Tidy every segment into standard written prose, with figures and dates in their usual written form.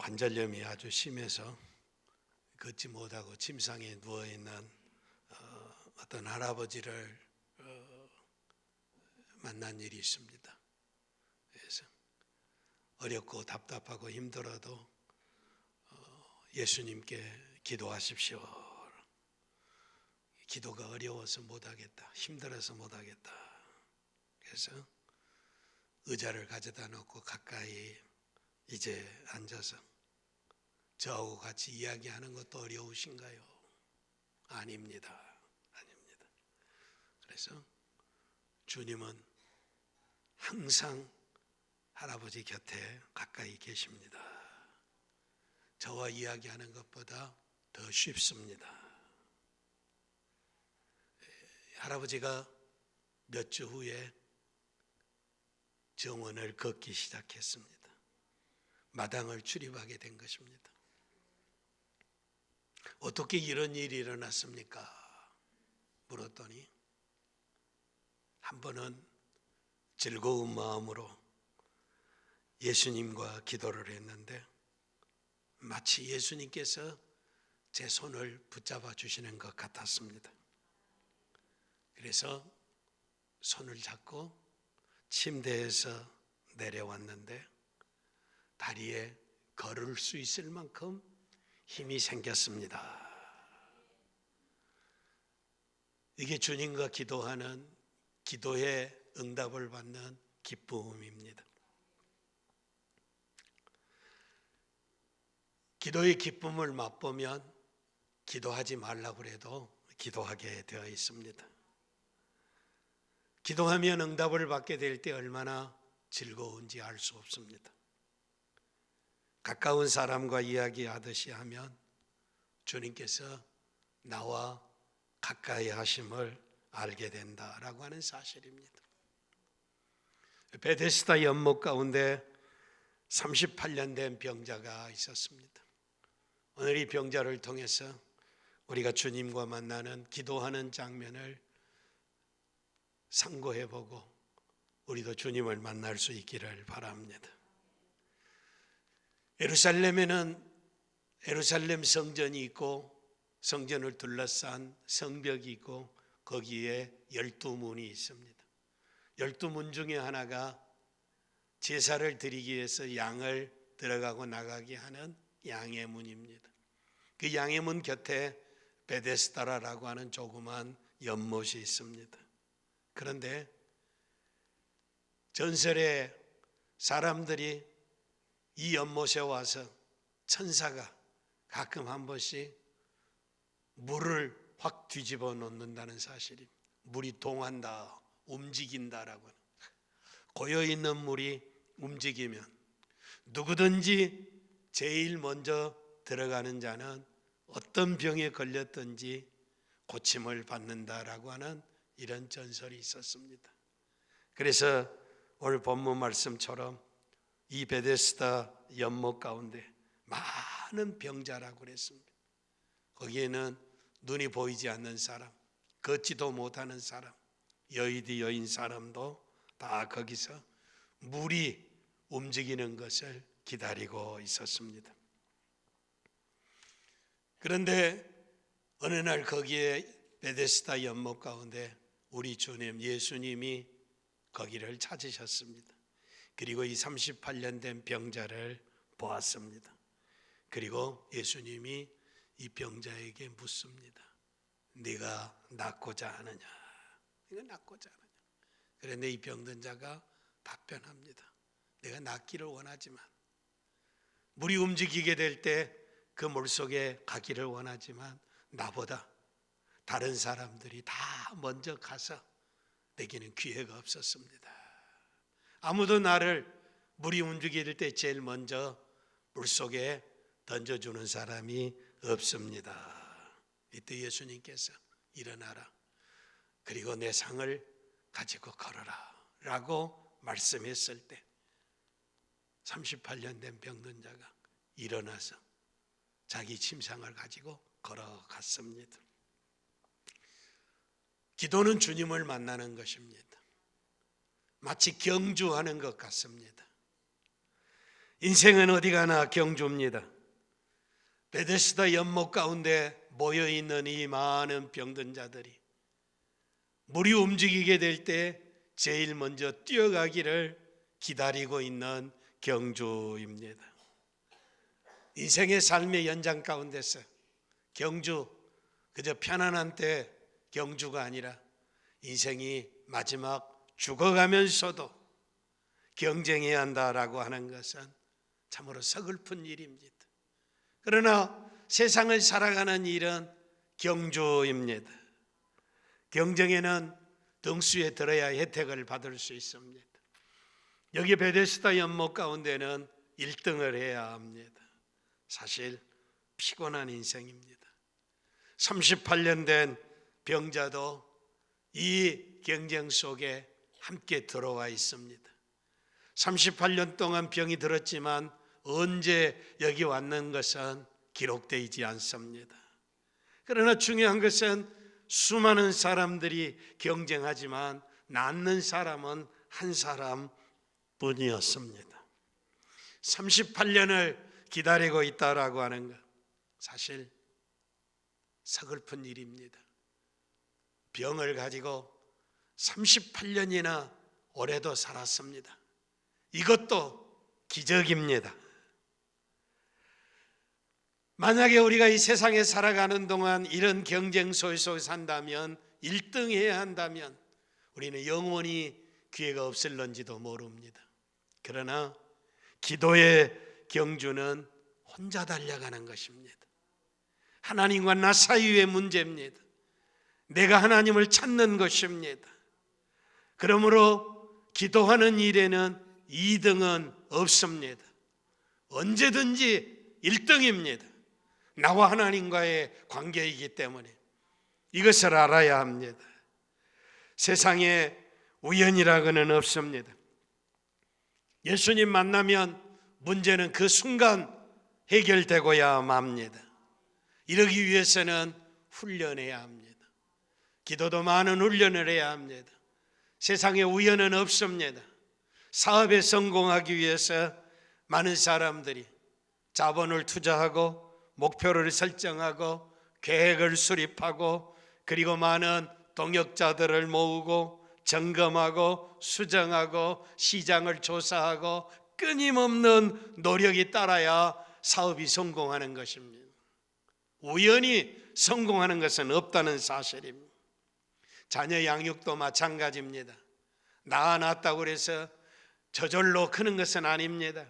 관절염이 아주 심해서 걷지 못하고 침상에 누워있는 어떤 할아버지를 만난 일이 있습니다. 그래서 어렵고 답답하고 힘들어도 예수님께 기도하십시오. 기도가 어려워서 못하겠다, 힘들어서 못하겠다. 그래서 의자를 가져다 놓고 가까이 이제 앉아서 저하고 같이 이야기하는 것도 어려우신가요? 아닙니다. 아닙니다. 그래서 주님은 항상 할아버지 곁에 가까이 계십니다. 저와 이야기하는 것보다 더 쉽습니다. 할아버지가 몇 주 후에 정원을 걷기 시작했습니다. 마당을 출입하게 된 것입니다. 어떻게 이런 일이 일어났습니까? 물었더니 한 번은 즐거운 마음으로 예수님과 기도를 했는데 마치 예수님께서 제 손을 붙잡아 주시는 것 같았습니다. 그래서 손을 잡고 침대에서 내려왔는데 다리에 걸을 수 있을 만큼 힘이 생겼습니다. 이게 주님과 기도하는 기도의 응답을 받는 기쁨입니다. 기도의 기쁨을 맛보면 기도하지 말라고 해도 기도하게 되어 있습니다. 기도하면 응답을 받게 될 때 얼마나 즐거운지 알 수 없습니다. 가까운 사람과 이야기하듯이 하면 주님께서 나와 가까이 하심을 알게 된다라고 하는 사실입니다. 베데스다 연못 가운데 38년 된 병자가 있었습니다. 오늘 이 병자를 통해서 우리가 주님과 만나는 기도하는 장면을 상고해보고 우리도 주님을 만날 수 있기를 바랍니다. 예루살렘에는 예루살렘 성전이 있고 성전을 둘러싼 성벽이 있고 거기에 12문이 있습니다. 12문 중에 하나가 제사를 드리기 위해서 양을 들어가고 나가게 하는 양의 문입니다. 그 양의 문 곁에 베데스다라고 하는 조그만 연못이 있습니다. 그런데 전설의 사람들이 이 연못에 와서 천사가 가끔 한 번씩 물을 확 뒤집어 놓는다는 사실입니다. 물이 동한다, 움직인다라고 하는. 고여있는 물이 움직이면 누구든지 제일 먼저 들어가는 자는 어떤 병에 걸렸든지 고침을 받는다라고 하는 이런 전설이 있었습니다. 그래서 오늘 본문 말씀처럼 이 베데스다 연못 가운데 많은 병자라고 그랬습니다. 거기에는 눈이 보이지 않는 사람, 걷지도 못하는 사람, 여의도 여인 사람도 다 거기서 물이 움직이는 것을 기다리고 있었습니다. 그런데 어느 날 거기에 베데스다 연못 가운데 우리 주님 예수님이 거기를 찾으셨습니다. 그리고 이 38년 된 병자를 보았습니다. 그리고 예수님이 이 병자에게 묻습니다. 네가 낫고자 하느냐? 네가 낫고자 하느냐? 그런데 이 병든 자가 답변합니다. 내가 낫기를 원하지만 물이 움직이게 될 때 그 물속에 가기를 원하지만 나보다 다른 사람들이 다 먼저 가서 내게는 기회가 없었습니다. 아무도 나를 물이 움직일 때 제일 먼저 물속에 던져주는 사람이 없습니다. 이때 예수님께서 일어나라, 그리고 내 상을 가지고 걸어라 라고 말씀했을 때 38년 된 병든 자가 일어나서 자기 침상을 가지고 걸어갔습니다. 기도는 주님을 만나는 것입니다. 마치 경주하는 것 같습니다. 인생은 어디 가나 경주입니다. 베데스다 연못 가운데 모여있는 이 많은 병든 자들이 물이 움직이게 될 때 제일 먼저 뛰어가기를 기다리고 있는 경주입니다. 인생의 삶의 연장 가운데서 경주, 그저 편안한 때 경주가 아니라 인생이 마지막 죽어가면서도 경쟁해야 한다라고 하는 것은 참으로 서글픈 일입니다. 그러나 세상을 살아가는 일은 경주입니다. 경쟁에는 등수에 들어야 혜택을 받을 수 있습니다. 여기 베데스다 연못 가운데는 1등을 해야 합니다. 사실 피곤한 인생입니다. 38년 된 병자도 이 경쟁 속에 함께 들어와 있습니다. 38년 동안 병이 들었지만 언제 여기 왔는 것은 기록되지 않습니다. 그러나 중요한 것은 수많은 사람들이 경쟁하지만 낫는 사람은 한 사람뿐이었습니다. 38년을 기다리고 있다라고 하는 것, 사실 서글픈 일입니다. 병을 가지고 38년이나 오래도 살았습니다. 이것도 기적입니다. 만약에 우리가 이 세상에 살아가는 동안 이런 경쟁 속에서 산다면, 1등해야 한다면 우리는 영원히 기회가 없을런지도 모릅니다. 그러나 기도의 경주는 혼자 달려가는 것입니다. 하나님과 나 사이의 문제입니다. 내가 하나님을 찾는 것입니다. 그러므로 기도하는 일에는 2등은 없습니다. 언제든지 1등입니다. 나와 하나님과의 관계이기 때문에 이것을 알아야 합니다. 세상에 우연이라고는 없습니다. 예수님 만나면 문제는 그 순간 해결되고야 맙니다. 이러기 위해서는 훈련해야 합니다. 기도도 많은 훈련을 해야 합니다. 세상에 우연은 없습니다. 사업에 성공하기 위해서 많은 사람들이 자본을 투자하고 목표를 설정하고 계획을 수립하고 그리고 많은 동역자들을 모으고 점검하고 수정하고 시장을 조사하고 끊임없는 노력이 따라야 사업이 성공하는 것입니다. 우연히 성공하는 것은 없다는 사실입니다. 자녀 양육도 마찬가지입니다. 낳았다고 해서 저절로 크는 것은 아닙니다.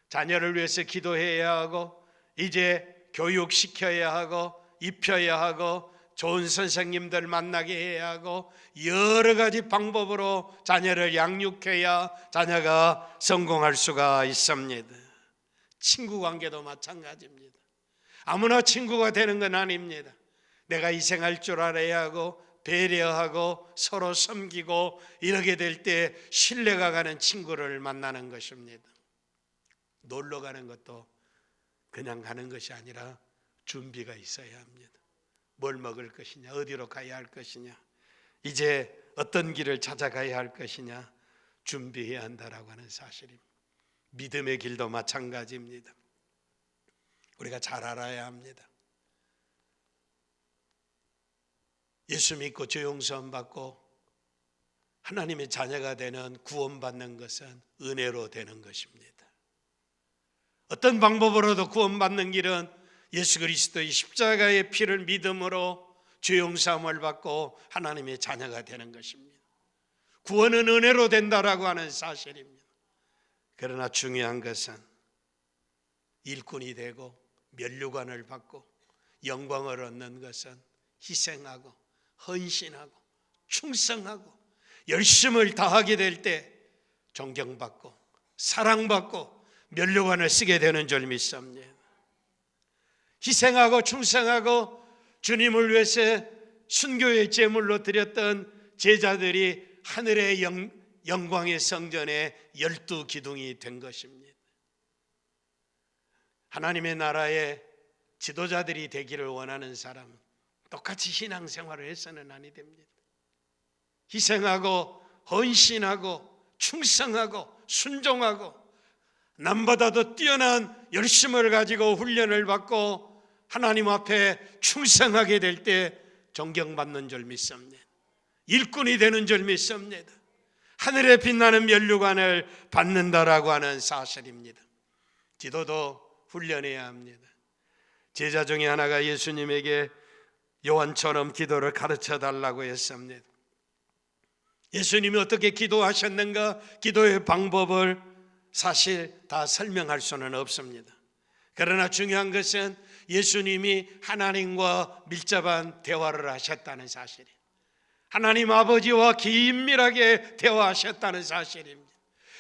자녀를 위해서 기도해야 하고 이제 교육시켜야 하고 입혀야 하고 좋은 선생님들 만나게 해야 하고 여러 가지 방법으로 자녀를 양육해야 자녀가 성공할 수가 있습니다. 친구 관계도 마찬가지입니다. 아무나 친구가 되는 건 아닙니다. 내가 희생할 줄 알아야 하고 배려하고 서로 섬기고 이러게 될 때 신뢰가 가는 친구를 만나는 것입니다. 놀러 가는 것도 그냥 가는 것이 아니라 준비가 있어야 합니다. 뭘 먹을 것이냐, 어디로 가야 할 것이냐, 이제 어떤 길을 찾아가야 할 것이냐 준비해야 한다라고 하는 사실입니다. 믿음의 길도 마찬가지입니다. 우리가 잘 알아야 합니다. 예수 믿고 죄 용서함 받고 하나님의 자녀가 되는 구원받는 것은 은혜로 되는 것입니다. 어떤 방법으로도 구원받는 길은 예수 그리스도의 십자가의 피를 믿음으로 죄 용서함을 받고 하나님의 자녀가 되는 것입니다. 구원은 은혜로 된다라고 하는 사실입니다. 그러나 중요한 것은 일꾼이 되고 면류관을 받고 영광을 얻는 것은 희생하고 헌신하고 충성하고 열심을 다하게 될 때 존경받고 사랑받고 면류관을 쓰게 되는 줄 믿습니다. 희생하고 충성하고 주님을 위해서 순교의 제물로 드렸던 제자들이 하늘의 영광의 성전의 12기둥이 된 것입니다. 하나님의 나라의 지도자들이 되기를 원하는 사람은 똑같이 신앙생활을 해서는 아니 됩니다. 희생하고 헌신하고 충성하고 순종하고 남보다도 뛰어난 열심을 가지고 훈련을 받고 하나님 앞에 충성하게 될 때 존경받는 줄 믿습니다. 일꾼이 되는 줄 믿습니다. 하늘에 빛나는 면류관을 받는다라고 하는 사실입니다. 기도도 훈련해야 합니다. 제자 중에 하나가 예수님에게 요한처럼 기도를 가르쳐 달라고 했습니다. 예수님이 어떻게 기도하셨는가, 기도의 방법을 사실 다 설명할 수는 없습니다. 그러나 중요한 것은 예수님이 하나님과 밀접한 대화를 하셨다는 사실이에요. 하나님 아버지와 긴밀하게 대화하셨다는 사실입니다.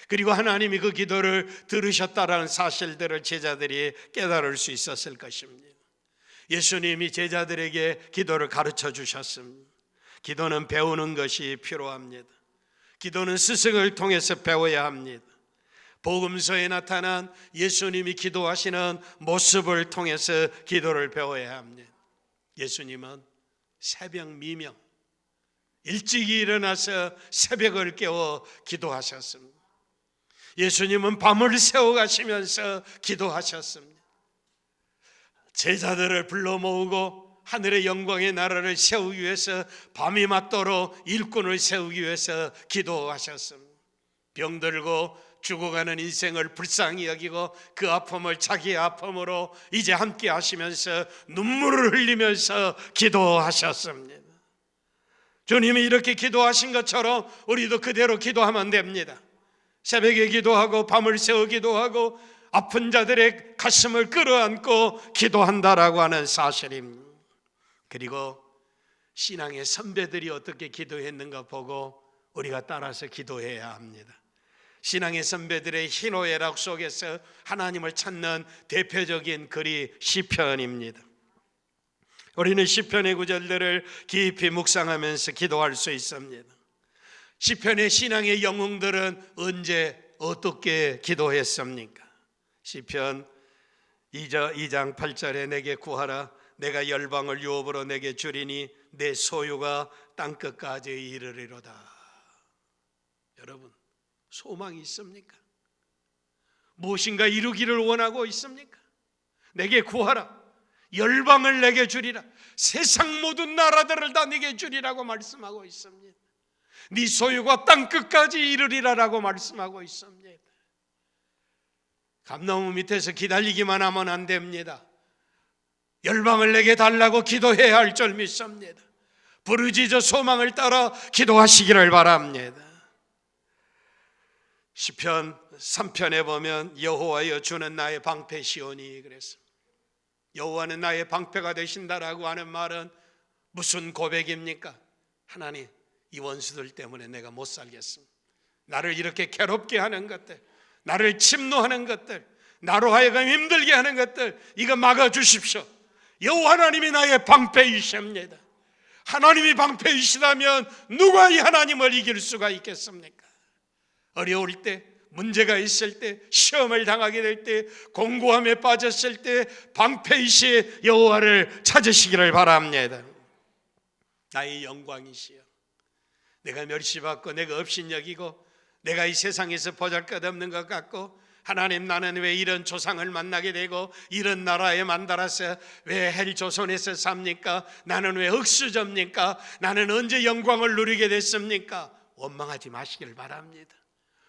그리고 하나님이 그 기도를 들으셨다는 사실들을 제자들이 깨달을 수 있었을 것입니다. 예수님이 제자들에게 기도를 가르쳐 주셨습니다. 기도는 배우는 것이 필요합니다. 기도는 스승을 통해서 배워야 합니다. 복음서에 나타난 예수님이 기도하시는 모습을 통해서 기도를 배워야 합니다. 예수님은 새벽 미명, 일찍 일어나서 새벽을 깨워 기도하셨습니다. 예수님은 밤을 새워 가시면서 기도하셨습니다. 제자들을 불러 모으고 하늘의 영광의 나라를 세우기 위해서 밤이 맞도록 일꾼을 세우기 위해서 기도하셨습니다. 병들고 죽어가는 인생을 불쌍히 여기고 그 아픔을 자기의 아픔으로 이제 함께 하시면서 눈물을 흘리면서 기도하셨습니다. 주님이 이렇게 기도하신 것처럼 우리도 그대로 기도하면 됩니다. 새벽에 기도하고 밤을 새워 기도하고 아픈 자들의 가슴을 끌어안고 기도한다라고 하는 사실입니다. 그리고 신앙의 선배들이 어떻게 기도했는가 보고 우리가 따라서 기도해야 합니다. 신앙의 선배들의 희노애락 속에서 하나님을 찾는 대표적인 글이 시편입니다. 우리는 시편의 구절들을 깊이 묵상하면서 기도할 수 있습니다. 시편의 신앙의 영웅들은 언제 어떻게 기도했습니까? 시편 2장 8절에 내게 구하라 내가 열방을 유업으로 내게 주리니 내 소유가 땅끝까지 이르리로다. 여러분, 소망이 있습니까? 무엇인가 이루기를 원하고 있습니까? 내게 구하라 열방을 내게 주리라, 세상 모든 나라들을 다 내게 주리라고 말씀하고 있습니다. 네 소유가 땅끝까지 이르리라라고 말씀하고 있습니다. 감나무 밑에서 기다리기만 하면 안 됩니다. 열방을 내게 달라고 기도해야 할 줄 믿습니다. 부르짖어 소망을 따라 기도하시기를 바랍니다. 시편 3편에 보면 여호와여 주는 나의 방패시오니 그랬습니다. 여호와는 나의 방패가 되신다라고 하는 말은 무슨 고백입니까? 하나님, 이 원수들 때문에 내가 못 살겠습니다. 나를 이렇게 괴롭게 하는 것들, 나를 침노하는 것들, 나로 하여금 힘들게 하는 것들, 이거 막아주십시오. 여호와 하나님이 나의 방패이십니다. 하나님이 방패이시다면 누가 이 하나님을 이길 수가 있겠습니까? 어려울 때, 문제가 있을 때, 시험을 당하게 될 때, 공고함에 빠졌을 때 방패이시 여호와를 찾으시기를 바랍니다. 나의 영광이시여, 내가 멸시받고 내가 업신여기고 내가 이 세상에서 보잘것없는 것 같고, 하나님 나는 왜 이런 조상을 만나게 되고 이런 나라에 만들어서 왜 헬조선에서 삽니까? 나는 왜 흙수저입니까? 나는 언제 영광을 누리게 됐습니까? 원망하지 마시기를 바랍니다.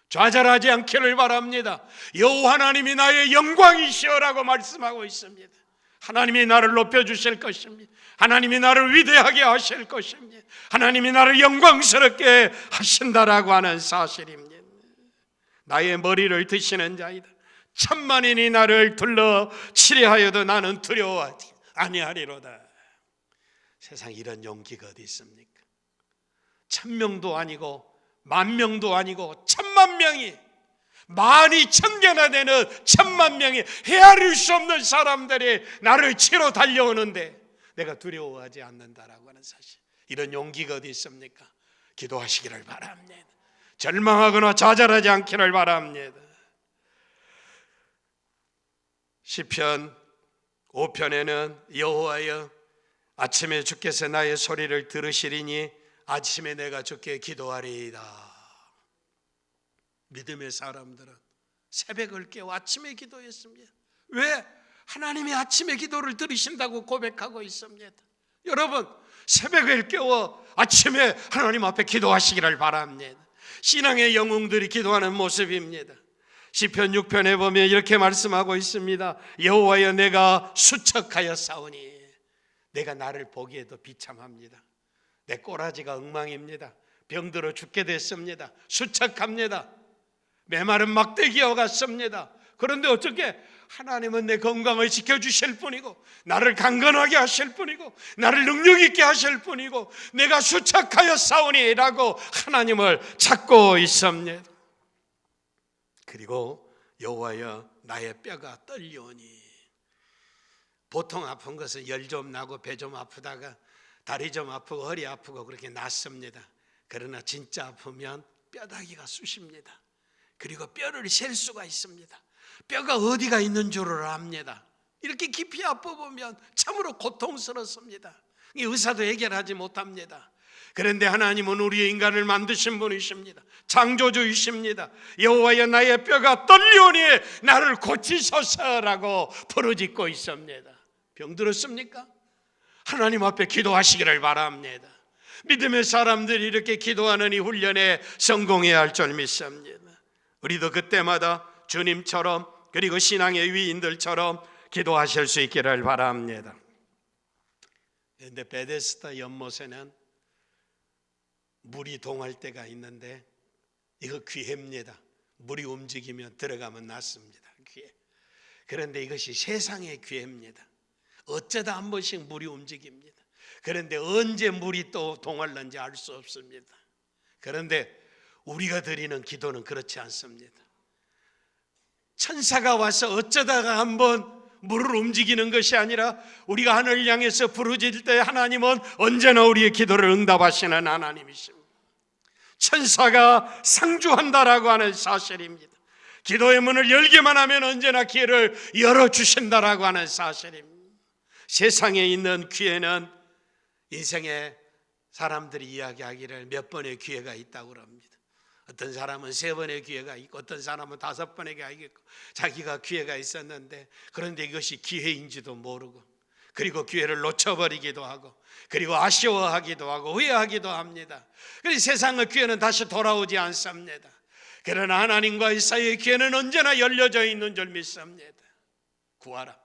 좌절하지 않기를 바랍니다. 여호와 하나님이 나의 영광이시여라고 말씀하고 있습니다. 하나님이 나를 높여주실 것입니다. 하나님이 나를 위대하게 하실 것입니다. 하나님이 나를 영광스럽게 하신다라고 하는 사실입니다. 나의 머리를 드시는 자이다. 천만인이 나를 둘러 치려하여도 나는 두려워하지 아니하리로다. 세상에 이런 용기가 어디 있습니까? 1000명도 아니고 10,000명도 아니고 10,000,000명이, 만이 1000개나 되는 10,000,000명이 헤아릴 수 없는 사람들이 나를 치러 달려오는데 내가 두려워하지 않는다라고 하는 사실, 이런 용기가 어디 있습니까? 기도하시기를 바랍니다. 절망하거나 좌절하지 않기를 바랍니다. 시편 5편에는 여호와여 아침에 주께서 나의 소리를 들으시리니 아침에 내가 주께 기도하리이다. 믿음의 사람들은 새벽을 깨워 아침에 기도했습니다. 왜? 하나님이 아침에 기도를 들으신다고 고백하고 있습니다. 여러분, 새벽을 깨워 아침에 하나님 앞에 기도하시기를 바랍니다. 신앙의 영웅들이 기도하는 모습입니다. 시편 6편에 보면 이렇게 말씀하고 있습니다. 여호와여, 내가 수척하여 싸우니 내가 나를 보기에도 비참합니다. 내 꼬라지가 엉망입니다. 병들어 죽게 됐습니다. 수척합니다. 메마른 막대기와 같습니다. 그런데 어떻게 하나님은 내 건강을 지켜주실 분이고 나를 강건하게 하실 분이고 나를 능력 있게 하실 분이고 내가 수척하여 싸우니 라고 하나님을 찾고 있습니다. 그리고 여호와여, 나의 뼈가 떨리오니. 보통 아픈 것은 열 좀 나고 배 좀 아프다가 다리 좀 아프고 허리 아프고 그렇게 낫습니다. 그러나 진짜 아프면 뼈다귀가 쑤십니다. 그리고 뼈를 셀 수가 있습니다. 뼈가 어디가 있는 줄을 압니다. 이렇게 깊이 아파보면 참으로 고통스럽습니다. 의사도 해결하지 못합니다. 그런데 하나님은 우리의 인간을 만드신 분이십니다. 창조주이십니다. 여호와여, 나의 뼈가 떨리오니 나를 고치소서라고 부르짖고 있습니다. 병들었습니까? 하나님 앞에 기도하시기를 바랍니다. 믿음의 사람들이 이렇게 기도하는 이 훈련에 성공해야 할 줄 믿습니다. 우리도 그때마다 주님처럼 그리고 신앙의 위인들처럼 기도하실 수 있기를 바랍니다. 그런데 베데스다 연못에는 물이 동할 때가 있는데 이거 기회입니다. 물이 움직이면 들어가면 낫습니다. 기회. 그런데 이것이 세상의 기회입니다. 어쩌다 한 번씩 물이 움직입니다. 그런데 언제 물이 또 동할는지 알 수 없습니다. 그런데 우리가 드리는 기도는 그렇지 않습니다. 천사가 와서 어쩌다가 한번 물을 움직이는 것이 아니라 우리가 하늘을 향해서 부르짖을 때 하나님은 언제나 우리의 기도를 응답하시는 하나님이십니다. 천사가 상주한다라고 하는 사실입니다. 기도의 문을 열기만 하면 언제나 기회를 열어주신다라고 하는 사실입니다. 세상에 있는 기회는 인생에 사람들이 이야기하기를 몇 번의 기회가 있다고 합니다. 어떤 사람은 3번의 기회가 있고 어떤 사람은 5번의 기회가 있고 자기가 기회가 있었는데 그런데 이것이 기회인지도 모르고 그리고 기회를 놓쳐버리기도 하고 그리고 아쉬워하기도 하고 후회하기도 합니다. 그래서 세상의 기회는 다시 돌아오지 않습니다. 그러나 하나님과의 사이의 기회는 언제나 열려져 있는 줄 믿습니다. 구하라,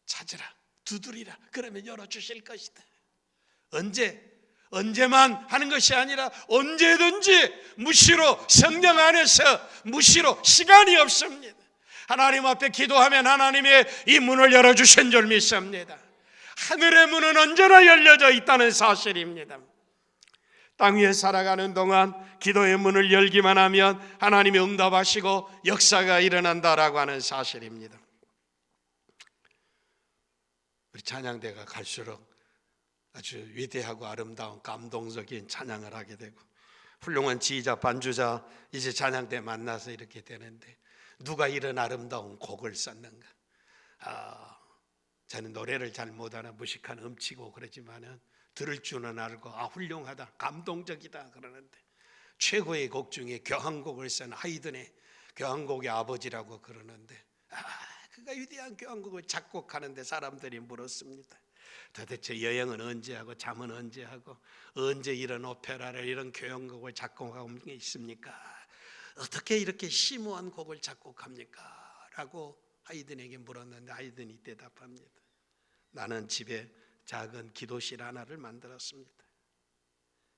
찾으라, 두드리라, 그러면 열어주실 것이다. 언제만 하는 것이 아니라 언제든지 무시로 성령 안에서 무시로 시간이 없습니다. 하나님 앞에 기도하면 하나님의 이 문을 열어주신 줄 믿습니다. 하늘의 문은 언제나 열려져 있다는 사실입니다. 땅 위에 살아가는 동안 기도의 문을 열기만 하면 하나님이 응답하시고 역사가 일어난다라고 하는 사실입니다. 우리 찬양대가 갈수록 아주 위대하고 아름다운 감동적인 찬양을 하게 되고 훌륭한 지휘자 반주자 이제 찬양대 만나서 이렇게 되는데 누가 이런 아름다운 곡을 썼는가? 저는 노래를 잘 못하나 무식한 음치고 그러지만은 들을 줄은 알고 훌륭하다, 감동적이다 그러는데 최고의 곡 중에 교향곡을 쓴 하이든의 교향곡의 아버지라고 그러는데 그가 위대한 교향곡을 작곡하는데 사람들이 물었습니다. 도대체 여행은 언제 하고 잠은 언제 하고 언제 이런 오페라를 이런 교향곡을 작곡하고 있습니까? 어떻게 이렇게 심오한 곡을 작곡합니까? 라고 하이든에게 물었는데 하이든이 대답합니다. 나는 집에 작은 기도실 하나를 만들었습니다.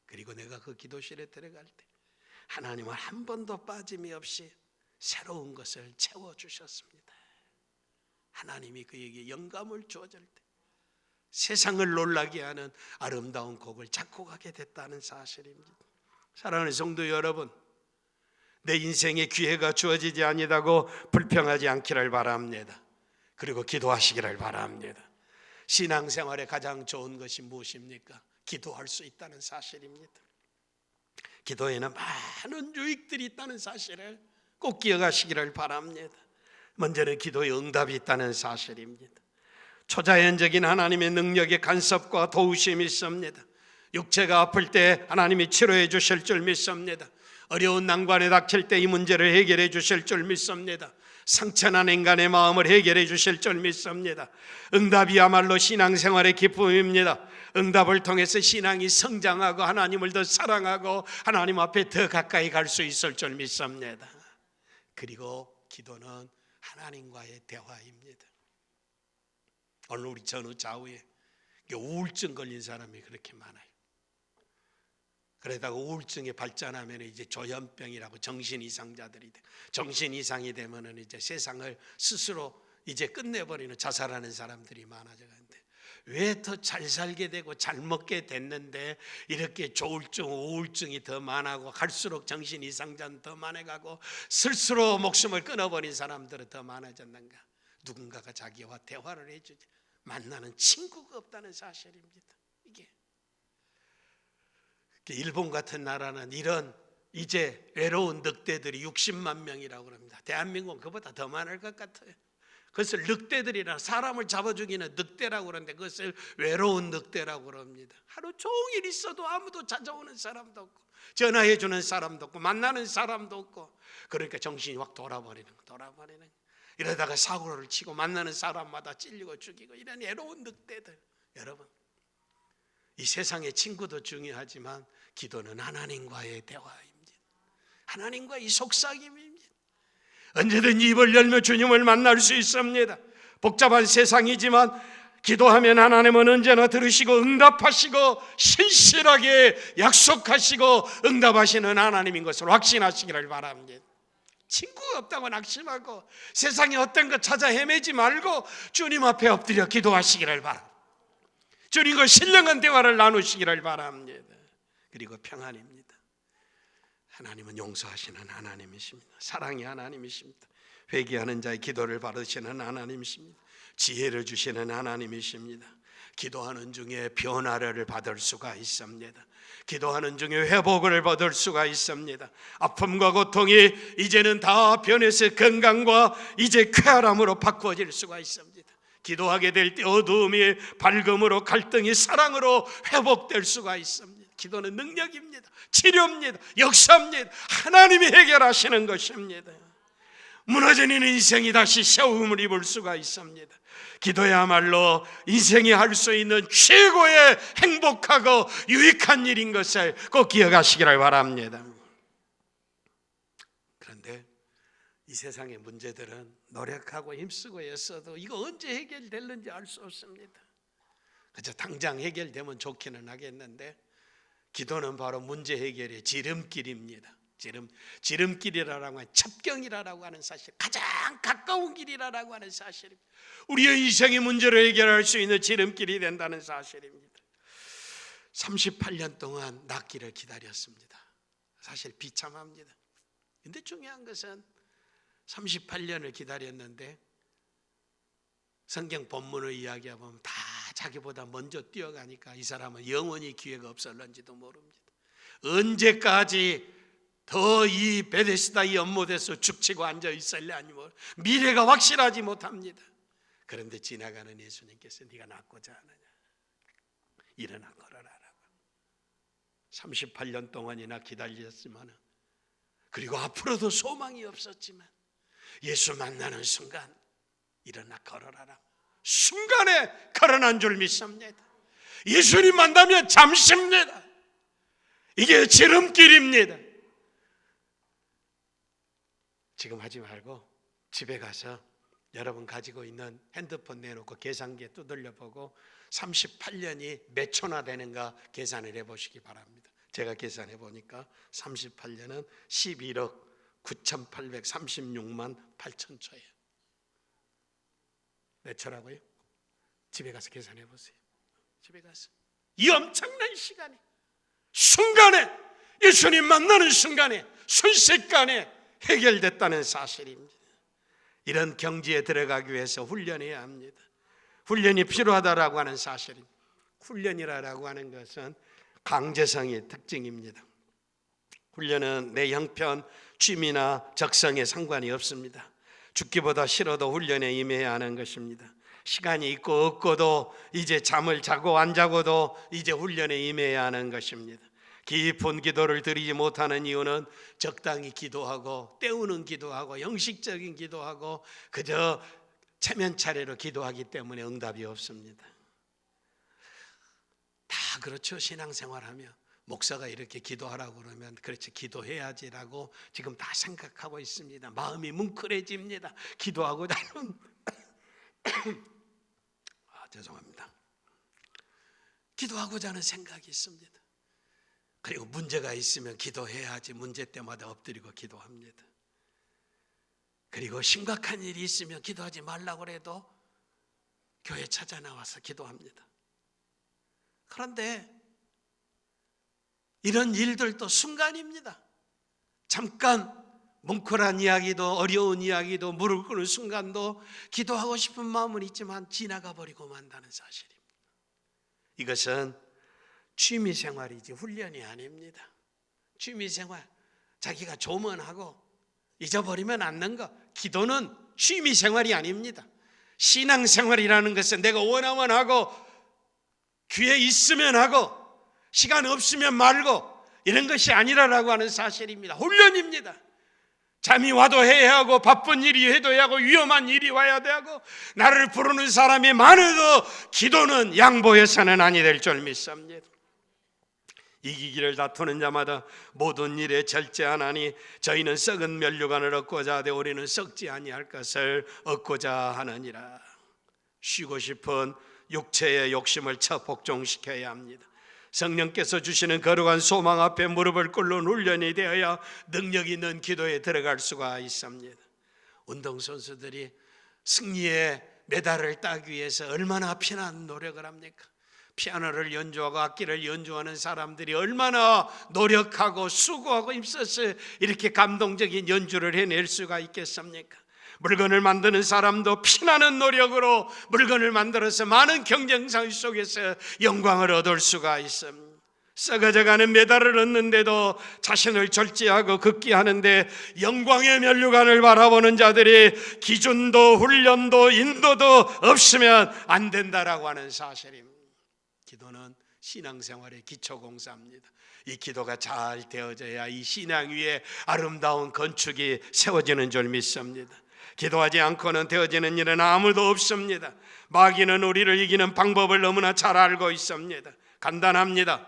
그리고 내가 그 기도실에 들어갈 때 하나님은 한 번도 빠짐이 없이 새로운 것을 채워주셨습니다. 하나님이 그에게 영감을 주어줄 때 세상을 놀라게 하는 아름다운 곡을 작곡하게 됐다는 사실입니다. 사랑하는 성도 여러분, 내 인생에 기회가 주어지지 아니하고 불평하지 않기를 바랍니다. 그리고 기도하시기를 바랍니다. 신앙생활에 가장 좋은 것이 무엇입니까? 기도할 수 있다는 사실입니다. 기도에는 많은 유익들이 있다는 사실을 꼭 기억하시기를 바랍니다. 먼저는 기도의 응답이 있다는 사실입니다. 초자연적인 하나님의 능력의 간섭과 도우심이 있습니다. 육체가 아플 때 하나님이 치료해 주실 줄 믿습니다. 어려운 난관에 닥칠 때 이 문제를 해결해 주실 줄 믿습니다. 상처난 인간의 마음을 해결해 주실 줄 믿습니다. 응답이야말로 신앙생활의 기쁨입니다. 응답을 통해서 신앙이 성장하고 하나님을 더 사랑하고 하나님 앞에 더 가까이 갈 수 있을 줄 믿습니다. 그리고 기도는 하나님과의 대화입니다. 오늘 우리 전후 좌우에 우울증 걸린 사람이 그렇게 많아요. 그러다가 우울증이 발전하면 이제 조현병이라고 정신 이상자들이 돼. 정신 이상이 되면은 이제 세상을 스스로 이제 끝내버리는 자살하는 사람들이 많아져 가는데, 왜 더 잘 살게 되고 잘 먹게 됐는데 이렇게 조울증, 우울증이 더 많아고 갈수록 정신 이상자는 더 많아가고 스스로 목숨을 끊어버린 사람들은 더 많아졌는가? 누군가가 자기와 대화를 해주지, 만나는 친구가 없다는 사실입니다. 이게 일본 같은 나라는 이런 이제 외로운 늑대들이 60만 명이라고 합니다. 대한민국은 그보다 더 많을 것 같아요. 그것을 늑대들이라, 사람을 잡아 죽이는 늑대라고 그러는데 그것을 외로운 늑대라고 그럽니다. 하루 종일 있어도 아무도 찾아오는 사람도 없고 전화해 주는 사람도 없고 만나는 사람도 없고, 그러니까 정신이 확 돌아버리는. 이러다가 사고를 치고 만나는 사람마다 찔리고 죽이고 이런 외로운 늑대들. 여러분, 이 세상의 친구도 중요하지만 기도는 하나님과의 대화입니다. 하나님과의 속삭임입니다. 언제든 입을 열며 주님을 만날 수 있습니다. 복잡한 세상이지만 기도하면 하나님은 언제나 들으시고 응답하시고 신실하게 약속하시고 응답하시는 하나님인 것을 확신하시기를 바랍니다. 친구가 없다고 낙심하고 세상에 어떤 것 찾아 헤매지 말고 주님 앞에 엎드려 기도하시기를 바랍니다. 주님과 신령한 대화를 나누시기를 바랍니다. 그리고 평안입니다. 하나님은 용서하시는 하나님이십니다. 사랑의 하나님이십니다. 회개하는 자의 기도를 받으시는 하나님이십니다. 지혜를 주시는 하나님이십니다. 기도하는 중에 변화를 받을 수가 있습니다. 기도하는 중에 회복을 받을 수가 있습니다. 아픔과 고통이 이제는 다 변해서 건강과 이제 쾌활함으로 바꿔질 수가 있습니다. 기도하게 될 때 어두움이 밝음으로, 갈등이 사랑으로 회복될 수가 있습니다. 기도는 능력입니다. 치료입니다. 역사입니다. 하나님이 해결하시는 것입니다. 무너진 인생이 다시 세움을 입을 수가 있습니다. 기도야말로 인생이 할 수 있는 최고의 행복하고 유익한 일인 것을 꼭 기억하시기를 바랍니다. 그런데 이 세상의 문제들은 노력하고 힘쓰고 애써도 이거 언제 해결될는지 알 수 없습니다. 그저 당장 해결되면 좋기는 하겠는데 기도는 바로 문제 해결의 지름길입니다. 지름길이라고 하는, 첩경이라고 하는 사실, 가장 가까운 길이라고 하는 사실입니다. 우리의 인생의 문제를 해결할 수 있는 지름길이 된다는 사실입니다. 38년 동안 낫기를 기다렸습니다. 사실 비참합니다. 근데 중요한 것은 38년을 기다렸는데 성경 본문을 이야기하면 다 자기보다 먼저 뛰어가니까 이 사람은 영원히 기회가 없었는지도 모릅니다. 언제까지 더 이 베데스다 이 연못에서 죽치고 앉아 있을래, 아니면 미래가 확실하지 못합니다. 그런데 지나가는 예수님께서 네가 낫고자 하느냐, 일어나 걸어라라고. 38년 동안이나 기다렸지만, 그리고 앞으로도 소망이 없었지만 예수 만나는 순간 일어나 걸어라라. 순간에 걸어난 줄 믿습니다. 예수님 만나면 잠시입니다. 이게 지름길입니다. 지금 하지 말고 집에 가서 여러분 가지고 있는 핸드폰 내놓고 계산기에 두들려 보고 38년이 몇 초나 되는가 계산을 해보시기 바랍니다. 제가 계산해 보니까 38년은 11억 9,836만 8천 초예요. 몇 초라고요? 집에 가서 계산해 보세요. 집에 가서 이 엄청난 시간이, 순간에, 예수님 만나는 순간에, 순식간에 해결됐다는 사실입니다. 이런 경지에 들어가기 위해서 훈련해야 합니다. 훈련이 필요하다라고 하는 사실입니다. 훈련이라고 하는 것은 강제성의 특징입니다. 훈련은 내 형편, 취미나 적성에 상관이 없습니다. 죽기보다 싫어도 훈련에 임해야 하는 것입니다. 시간이 있고 없고도, 이제 잠을 자고 안 자고도 이제 훈련에 임해야 하는 것입니다. 깊은 기도를 드리지 못하는 이유는 적당히 기도하고 때우는 기도하고 형식적인 기도하고 그저 체면 차례로 기도하기 때문에 응답이 없습니다. 다 그렇죠. 신앙생활하면 목사가 이렇게 기도하라고 그러면 그렇지 기도해야지라고 지금 다 생각하고 있습니다. 마음이 뭉클해집니다. 기도하고자 하는 죄송합니다. 기도하고자 하는 생각이 있습니다. 그리고 문제가 있으면 기도해야지 문제 때마다 엎드리고 기도합니다. 그리고 심각한 일이 있으면 기도하지 말라고 해도 교회 찾아 나와서 기도합니다. 그런데 이런 일들도 순간입니다. 잠깐 뭉클한 이야기도 어려운 이야기도 무릎 꿇는 순간도 기도하고 싶은 마음은 있지만 지나가 버리고 만다는 사실입니다. 이것은 취미생활이지 훈련이 아닙니다. 취미생활, 자기가 조문하고 잊어버리면 않는 것, 기도는 취미생활이 아닙니다. 신앙생활이라는 것은 내가 원하면 하고 귀에 있으면 하고 시간 없으면 말고 이런 것이 아니라라고 하는 사실입니다. 훈련입니다. 잠이 와도 해야 하고 바쁜 일이 해도 해야 하고 위험한 일이 와야 되고 나를 부르는 사람이 많아도 기도는 양보해서는 아니 될 줄 믿습니다. 이기기를 다투는 자마다 모든 일에 절제하나니 저희는 썩은 면류관을 얻고자 하되 우리는 썩지 아니할 것을 얻고자 하느니라. 쉬고 싶은 육체의 욕심을 쳐 복종시켜야 합니다. 성령께서 주시는 거룩한 소망 앞에 무릎을 꿇는 훈련이 되어야 능력 있는 기도에 들어갈 수가 있습니다. 운동선수들이 승리의 메달을 따기 위해서 얼마나 피난 노력을 합니까? 피아노를 연주하고 악기를 연주하는 사람들이 얼마나 노력하고 수고하고 힘써서 이렇게 감동적인 연주를 해낼 수가 있겠습니까? 물건을 만드는 사람도 피나는 노력으로 물건을 만들어서 많은 경쟁상 속에서 영광을 얻을 수가 있습니다. 썩어져가는 메달을 얻는데도 자신을 절제하고 극기하는데 영광의 면류관을 바라보는 자들이 기준도 훈련도 인도도 없으면 안 된다라고 하는 사실입니다. 기도는 신앙생활의 기초공사입니다. 이 기도가 잘 되어져야 이 신앙 위에 아름다운 건축이 세워지는 줄 믿습니다. 기도하지 않고는 되어지는 일은 아무도 없습니다. 마귀는 우리를 이기는 방법을 너무나 잘 알고 있습니다. 간단합니다.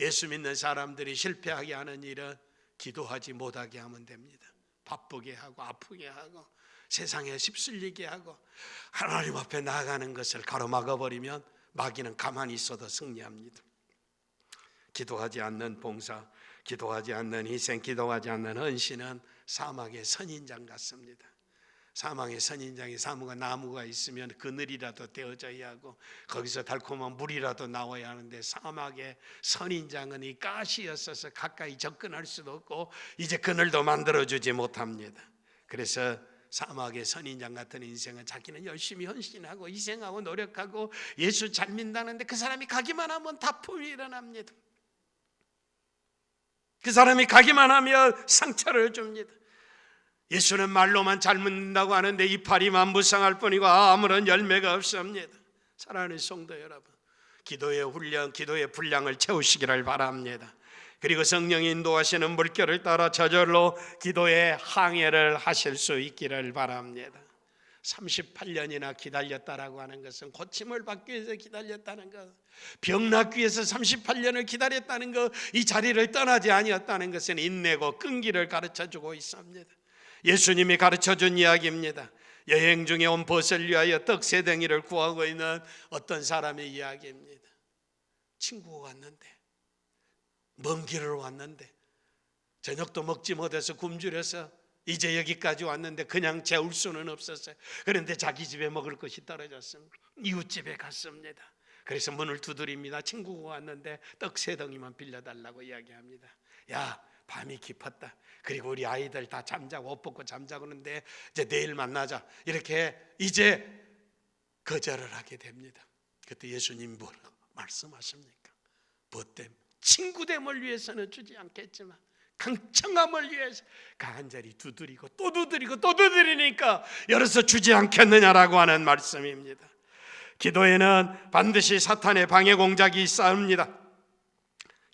예수 믿는 사람들이 실패하게 하는 일은 기도하지 못하게 하면 됩니다. 바쁘게 하고 아프게 하고 세상에 휩쓸리게 하고 하나님 앞에 나아가는 것을 가로막아버리면 마귀는 가만히 있어도 승리합니다. 기도하지 않는 봉사, 기도하지 않는 희생, 기도하지 않는 헌신은 사막의 선인장 같습니다. 사막의 선인장에 나무가 있으면 그늘이라도 되어져야 하고 거기서 달콤한 물이라도 나와야 하는데 사막의 선인장은 이 가시였어서 가까이 접근할 수도 없고 이제 그늘도 만들어주지 못합니다. 그래서 사막의 선인장 같은 인생은 자기는 열심히 헌신하고 희생하고 노력하고 예수 잘 믿는다는데 그 사람이 가기만 하면 다툼이 일어납니다. 그 사람이 가기만 하면 상처를 줍니다. 예수는 말로만 잘 믿는다고 하는데 이파리 만무상할 뿐이고 아무런 열매가 없습니다. 사랑하는 성도 여러분, 기도의 훈련, 기도의 분량을 채우시기를 바랍니다. 그리고 성령이 인도하시는 물결을 따라 저절로 기도의 항해를 하실 수 있기를 바랍니다. 38년이나 기다렸다라고 하는 것은 고침을 받기 위해서 기다렸다는 것, 병 낫기 위해서 38년을 기다렸다는 것, 이 자리를 떠나지 아니었다는 것은 인내고 끈기를 가르쳐주고 있습니다. 예수님이 가르쳐준 이야기입니다. 여행 중에 온 벗을 위하여 떡 세 덩이를 구하고 있는 어떤 사람의 이야기입니다. 친구가 왔는데 먼 길을 왔는데 저녁도 먹지 못해서 굶주려서 이제 여기까지 왔는데 그냥 재울 수는 없었어요. 그런데 자기 집에 먹을 것이 떨어졌습니다. 이웃집에 갔습니다. 그래서 문을 두드립니다. 친구가 왔는데 떡 세 덩이만 빌려달라고 이야기합니다. 야, 밤이 깊었다. 그리고 우리 아이들 다 잠자고 옷 벗고 잠자고 그러는데 이제 내일 만나자. 이렇게 이제 거절을 하게 됩니다. 그때 예수님 뭐라고 말씀하십니까? 보탬, 친구됨을 위해서는 주지 않겠지만 강청함을 위해서 간절히 두드리고 또 두드리고 또 두드리니까 열어서 주지 않겠느냐라고 하는 말씀입니다. 기도에는 반드시 사탄의 방해 공작이 있사옵니다.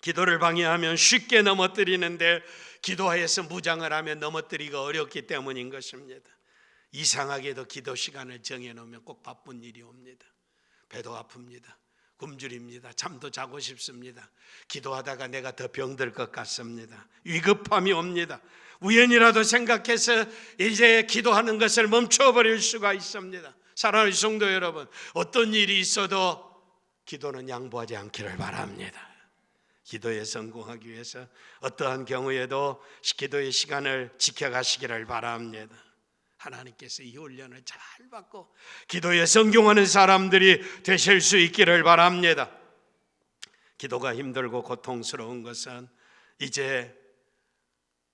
기도를 방해하면 쉽게 넘어뜨리는데 기도하여서 무장을 하면 넘어뜨리기가 어렵기 때문인 것입니다. 이상하게도 기도 시간을 정해놓으면 꼭 바쁜 일이 옵니다. 배도 아픕니다. 굶주립니다. 잠도 자고 싶습니다. 기도하다가 내가 더 병들 것 같습니다. 위급함이 옵니다. 우연이라도 생각해서 이제 기도하는 것을 멈춰버릴 수가 있습니다. 사랑하는 성도 여러분, 어떤 일이 있어도 기도는 양보하지 않기를 바랍니다. 기도에 성공하기 위해서 어떠한 경우에도 기도의 시간을 지켜가시기를 바랍니다. 하나님께서 이 훈련을 잘 받고 기도에 성공하는 사람들이 되실 수 있기를 바랍니다. 기도가 힘들고 고통스러운 것은 이제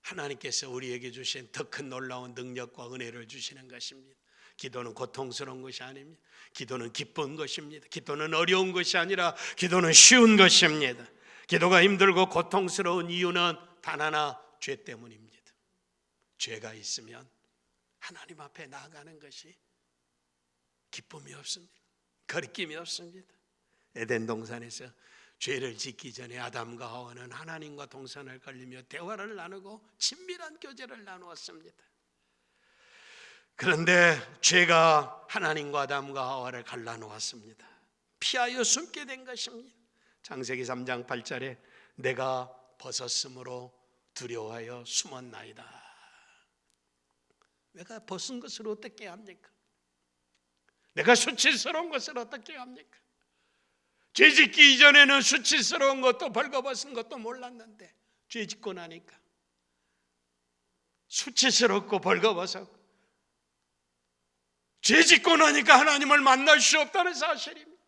하나님께서 우리에게 주신 더 큰 놀라운 능력과 은혜를 주시는 것입니다. 기도는 고통스러운 것이 아닙니다. 기도는 기쁜 것입니다. 기도는 어려운 것이 아니라 기도는 쉬운 것입니다. 기도가 힘들고 고통스러운 이유는 단 하나, 죄 때문입니다. 죄가 있으면 하나님 앞에 나아가는 것이 기쁨이 없습니다. 거리낌이 없습니다. 에덴 동산에서 죄를 짓기 전에 아담과 하와는 하나님과 동산을 걸리며 대화를 나누고 친밀한 교제를 나누었습니다. 그런데 죄가 하나님과 아담과 하와를 갈라놓았습니다. 피하여 숨게 된 것입니다. 창세기 3장 8절에 내가 벗었으므로 두려워하여 숨었나이다. 내가 벗은 것을 어떻게 합니까? 내가 수치스러운 것을 어떻게 합니까? 죄 짓기 이전에는 수치스러운 것도 벌거벗은 것도 몰랐는데 죄 짓고 나니까 수치스럽고 벌거벗었고 죄 짓고 나니까 하나님을 만날 수 없다는 사실입니다.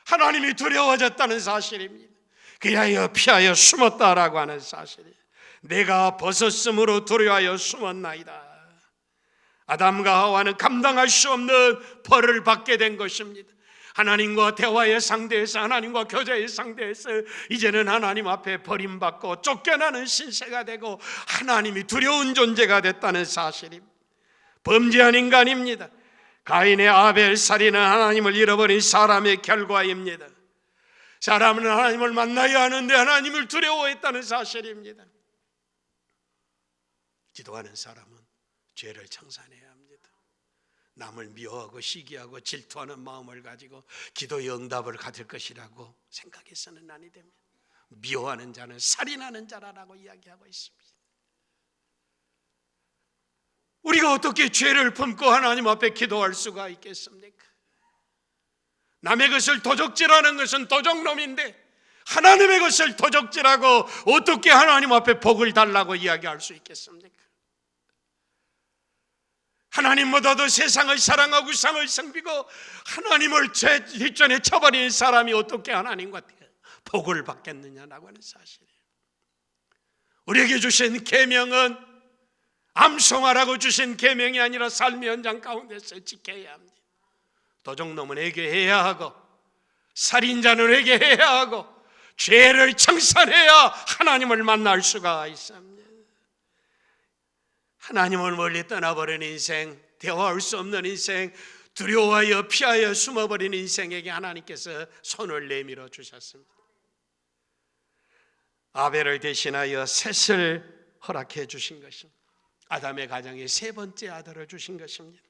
하나님이 두려워졌다는 사실입니다. 그리하여 피하여 숨었다라고 하는 사실이에요. 내가 벗었으므로 두려워하여 숨었나이다. 아담과 하와는 감당할 수 없는 벌을 받게 된 것입니다. 하나님과 대화의 상대에서, 하나님과 교제의 상대에서 이제는 하나님 앞에 버림받고 쫓겨나는 신세가 되고 하나님이 두려운 존재가 됐다는 사실입니다. 범죄한 인간입니다. 가인의 아벨 살인은 하나님을 잃어버린 사람의 결과입니다. 사람은 하나님을 만나야 하는데 하나님을 두려워했다는 사실입니다. 기도하는 사람은 죄를 청산해야 합니다. 남을 미워하고 시기하고 질투하는 마음을 가지고 기도의 응답을 가질 것이라고 생각해서는 아니 됩니다. 미워하는 자는 살인하는 자라고 이야기하고 있습니다. 우리가 어떻게 죄를 품고 하나님 앞에 기도할 수가 있겠습니까? 남의 것을 도적질하는 것은 도적놈인데 하나님의 것을 도적질하고 어떻게 하나님 앞에 복을 달라고 이야기할 수 있겠습니까? 하나님보다도 세상을 사랑하고 상을 섬기고 하나님을 죄 뒷전에 쳐버리는 사람이 어떻게 하나님과 복을 받겠느냐라고 하는 사실이에요. 우리에게 주신 계명은 암송하라고 주신 계명이 아니라 삶의 현장 가운데서 지켜야 합니다. 도적놈은 회개해야 하고 살인자는 회개해야 하고 죄를 청산해야 하나님을 만날 수가 있습니다. 하나님을 멀리 떠나버린 인생, 대화할 수 없는 인생, 두려워하여 피하여 숨어버린 인생에게 하나님께서 손을 내밀어 주셨습니다. 아벨을 대신하여 셋을 허락해 주신 것입니다. 아담의 가정에 세 번째 아들을 주신 것입니다.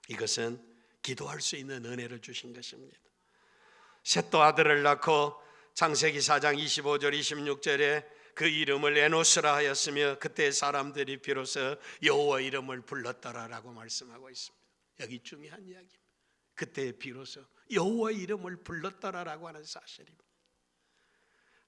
이것은 기도할 수 있는 은혜를 주신 것입니다. 셋도 아들을 낳고 창세기 4장 25절 26절에 그 이름을 에노스라 하였으며 그때 사람들이 비로소 여호와 이름을 불렀더라라고 말씀하고 있습니다. 여기 중요한 이야기입니다. 그때 비로소 여호와 이름을 불렀더라라고 하는 사실입니다.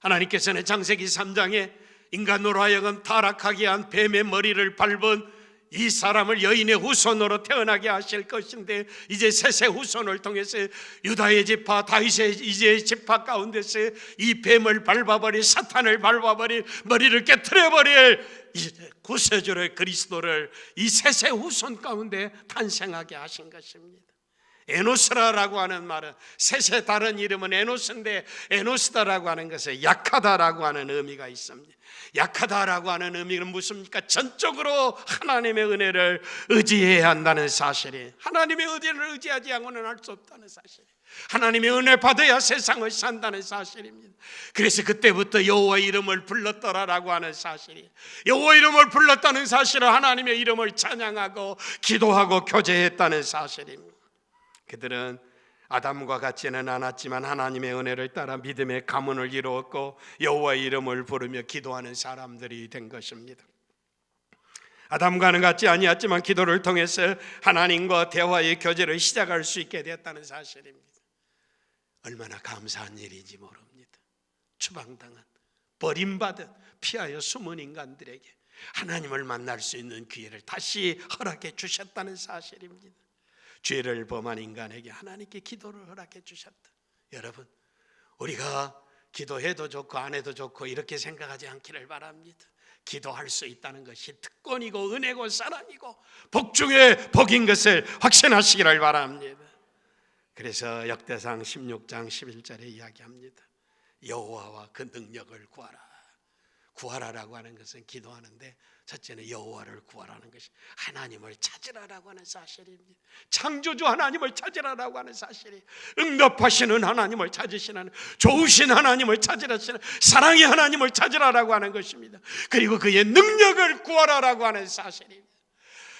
하나님께서는 창세기 3장에 인간으로 하여금 타락하게 한 뱀의 머리를 밟은 이 사람을 여인의 후손으로 태어나게 하실 것인데 이제 셋의 후손을 통해서 유다의 지파, 다윗의 이제 지파 가운데서 이 뱀을 밟아버릴, 사탄을 밟아버릴, 머리를 깨트려버릴 이제 구세주를, 그리스도를 이 셋의 후손 가운데 탄생하게 하신 것입니다. 에노스라라고 하는 말은 셋의 다른 이름은 에노스인데 에노스다라고 하는 것은 약하다라고 하는 의미가 있습니다. 약하다라고 하는 의미는 무엇입니까? 전적으로 하나님의 은혜를 의지해야 한다는 사실이, 하나님의 은혜를 의지하지 않고는 할 수 없다는 사실. 하나님의 은혜 받아야 세상을 산다는 사실입니다. 그래서 그때부터 여호와 이름을 불렀더라라고 하는 사실이, 여호와 이름을 불렀다는 사실은 하나님의 이름을 찬양하고 기도하고 교제했다는 사실입니다. 그들은 아담과 같지는 않았지만 하나님의 은혜를 따라 믿음의 가문을 이루었고 여호와의 이름을 부르며 기도하는 사람들이 된 것입니다. 아담과는 같지 아니었지만 기도를 통해서 하나님과 대화의 교제를 시작할 수 있게 되었다는 사실입니다. 얼마나 감사한 일인지 모릅니다. 추방당한, 버림받은, 피하여 숨은 인간들에게 하나님을 만날 수 있는 기회를 다시 허락해 주셨다는 사실입니다. 죄를 범한 인간에게 하나님께 기도를 허락해 주셨다. 여러분, 우리가 기도해도 좋고 안 해도 좋고 이렇게 생각하지 않기를 바랍니다. 기도할 수 있다는 것이 특권이고 은혜고 사랑이고 복 중에 복인 것을 확신하시기를 바랍니다. 그래서 역대상 16장 11절에 이야기합니다. 여호와와 그 능력을 구하라. 구하라라고 하는 것은 기도하는데 첫째는 여호와를 구하라는 것이 하나님을 찾으라라고 하는 사실입니다. 창조주 하나님을 찾으라라고 하는 사실이, 응답하시는 하나님을 찾으시는, 좋으신 하나님을 찾으라시는 사랑의 하나님을 찾으라라고 하는 것입니다. 그리고 그의 능력을 구하라라고 하는 사실입니다.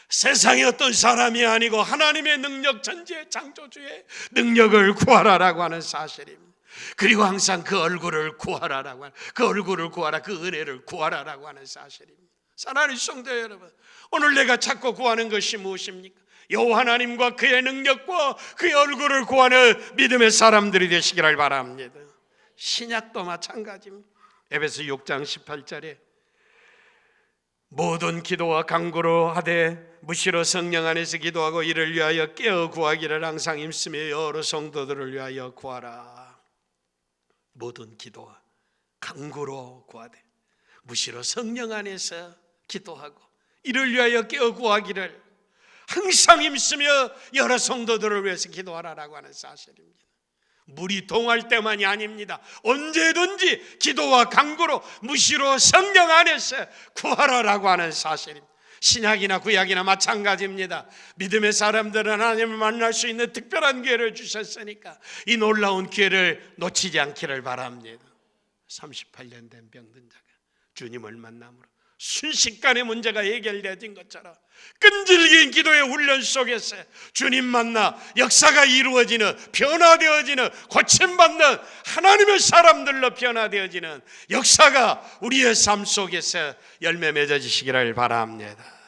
세상의 어떤 사람이 아니고 하나님의 능력, 전지의 창조주의 능력을 구하라라고 하는 사실입니다. 그리고 항상 그 얼굴을 구하라라고 하는, 그 얼굴을 구하라, 그 은혜를 구하라라고 하는 사실입니다. 사랑하는 성도 여러분, 오늘 내가 찾고 구하는 것이 무엇입니까? 여호와 하나님과 그의 능력과 그의 얼굴을 구하는 믿음의 사람들이 되시기를 바랍니다. 신약도 마찬가지입니다. 에베소 6장 18절에 모든 기도와 간구로 하되 무시로 성령 안에서 기도하고 이를 위하여 깨어 구하기를 항상 힘쓰며 여러 성도들을 위하여 구하라. 모든 기도와 간구로 구하되 무시로 성령 안에서 기도하고 이를 위하여 깨어 구하기를 항상 힘쓰며 여러 성도들을 위해서 기도하라라고 하는 사실입니다. 물이 동할 때만이 아닙니다. 언제든지 기도와 간구로 무시로 성령 안에서 구하라라고 하는 사실입니다. 신약이나 구약이나 마찬가지입니다. 믿음의 사람들은 하나님을 만날 수 있는 특별한 기회를 주셨으니까 이 놀라운 기회를 놓치지 않기를 바랍니다. 38년 된 병든 자가 주님을 만남으로 순식간에 문제가 해결되어진 것처럼 끈질긴 기도의 훈련 속에서 주님 만나 역사가 이루어지는, 변화되어지는, 고침받는 하나님의 사람들로 변화되어지는 역사가 우리의 삶 속에서 열매 맺어지시기를 바랍니다.